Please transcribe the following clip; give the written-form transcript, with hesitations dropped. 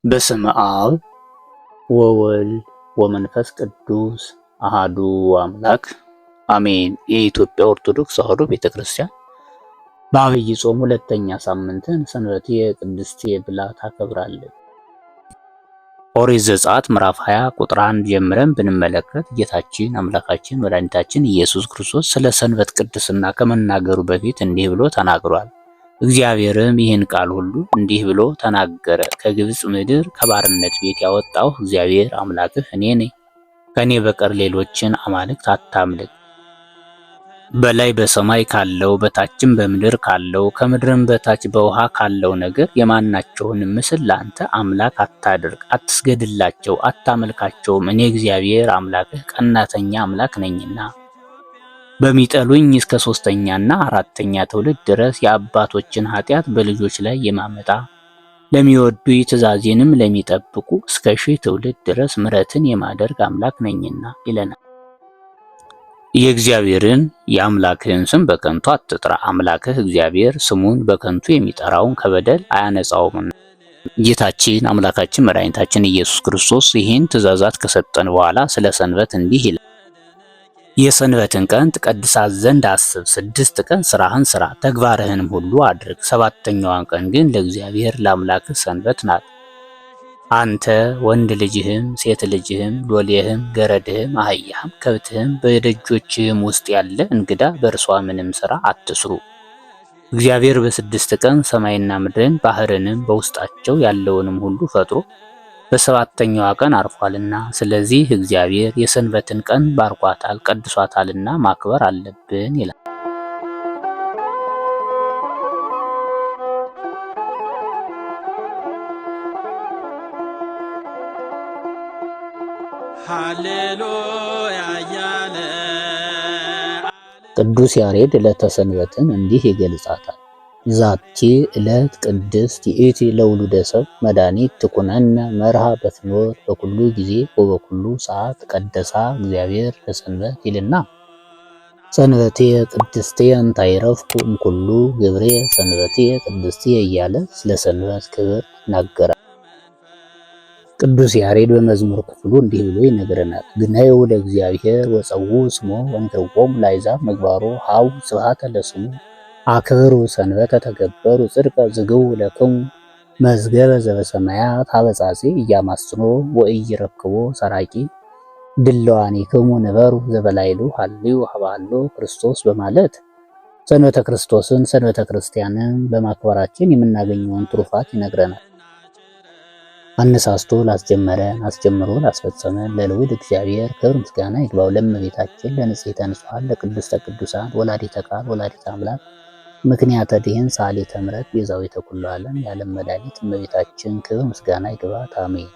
በስመ አብ ወወልድ ወመንፈስ ቅዱስ አሃዱ አምላክ አሜን። የኢትዮጵያ ኦርቶዶክስ ተዋሕዶ ቤተክርስቲያን በዐቢይ ጾም ሁለተኛ ሳምንትን ሰንበቴ ቅድስት ብላ ታከብራለች። ኦሪት ዘጸአት ምዕራፍ 20 ቁጥር 1 ጀምረን ብንመለከት ጌታችን አምላካችን መድኃኒታችን ኢየሱስ ክርስቶስ ስለ ሰንበት ቅድስና ከመናገሩ በፊት እንዲህ ብሎ ተናግሯል። እግዚአብሔርም ይህን ቃል ሁሉ እንዲህ ብሎ ተናገረ። ከግብፅ ምድር ከባርነት ቤት ያወጣሁ እግዚአብሔር አምላክህ እኔ ነኝ። ከኔ በቀር ሌሎችን አማልክት አታምልክ። በላይ በሰማይ ካለው በታችም በምድር ካለው ከምድርም በታች በውሃ ካለው ነገር የማናቸውንም ምስል ለአንተ አምላክ አታድርግ፣ አትስገድላቸው፣ አታመልካቸውም። እኔ እግዚአብሔር አምላክህ ቀናተኛ አምላክ ነኝና በሚጠሉኝ እስከ 3ኛና 4ኛ ትውልድ ድረስ የአባቶችን ኃጢአት በልጆች ላይ የማመጣ ለሚወዱኝ ትእዛዜንም ለሚጠብቁ እስከ 1000 ትውልድ ድረስ ምሕረትን የማደርግ አምላክ ነኝና ይለናል። የእግዚአብሔርን የአምላክህን ስም በከንቱ አትጥራ። አምላክህ እግዚአብሔር ስሙን በከንቱ የሚጠራውን ከበደል አያነጻውምና። ጌታችን አምላካችን መድኃኒታችን ኢየሱስ ክርስቶስ ይህን ትእዛዛት ከሰጠን በኋላ ስለ ሰንበት እንዲህ ይላል። የሰንበትን ቀን ትቀድሳት ዘንድ አስብ። 6 ቀን ስራህን ስራ፣ ተግባርህንም ሁሉ አድርግ። 7ኛዋን ቀን ግን ለእግዚአብሔር ለአምላክህ ሰንበት ናት። አንተ ወንድ ልጅህም ሴት ልጅህም ሎሌህም ገረድህም አህያህም ከብትህም በደጆችህም ውስጥ ያለ እንግዳ በእርሷ ምንም ስራ አትስሩ። እግዚአብሔር በ6 ቀን ሰማይና ምድርን ባህርንም በውስጣቸው ያለውንም ሁሉ ፈጥሮ በ7ኛዋ ቀን አርፏልና። ስለዚህ እግዚአብሔር የሰንበትን ቀን ባርኳታል ቀድሷታልና ማክበር አለብን ይላል። ሃሌሉያ ያለ ቅዱስ ያሬድ ዕለተ ሰንበትን እንዲህ ይገልጻታል። ዛቲ ዕለት ቅድስት ይእቲ ለውሉደ ሰብ መድኃኒት ትኩነነ መርሃ በፍኖት በኩሉ ጊዜ ወበኩሉ ሰዓት ቀደሳ እግዚአብሔር ለሰንበት ይልና ሰንበቴ ቅድስቴ እንታይረፍኩ እምኩሉ ግብሬ ሰንበቴ ቅድስቴ እያለ ስለ ሰንበት ክብር ይናገራል። ቅዱስ ያሬድ በመዝሙር ክፍሉ እንዲህ ብሎ ይነግረናል። ግነዩ ለእግዚአብሔር ወፀው ስሞ ወንትርዎሙ ለአሕዛብ ምግባሮ ሀው ስብሐተ ለስሙ አክብሩ ሰንበተ ተገበሩ ጽድቀ ዝግው ለክሙ መዝገበ ዘበሰማያት ሀበጻጼ እያማስኖ ወኢይረክቦ ሰራቂ ድለዋኒክሙ ነበሩ ዘበላይሉ ሀልዩ ሀባሎ ክርስቶስ በማለት ሰንበተ ክርስቶስን ሰንበተ ክርስቲያንን በማክበራችን የምናገኘውን ትሩፋት ይነግረናል። አነሳስቶ ላስጀመረን አስጀምሮ ላስፈጸመን ለልዑል እግዚአብሔር ክብር ምስጋና ይግባው። ለእመቤታችን ለንጽሕተ ንጹሐን ለቅድስተ ቅዱሳን ወላዲተ ቃል ወላዲተ አምላክ ምክንያተ ድኂን ሰአሊተ ምሕረት ቤዛዊተ ኩሉ ዓለም የዓለም መድኃኒት እመቤታችን ክብር ምስጋና ይግባት። አሜን።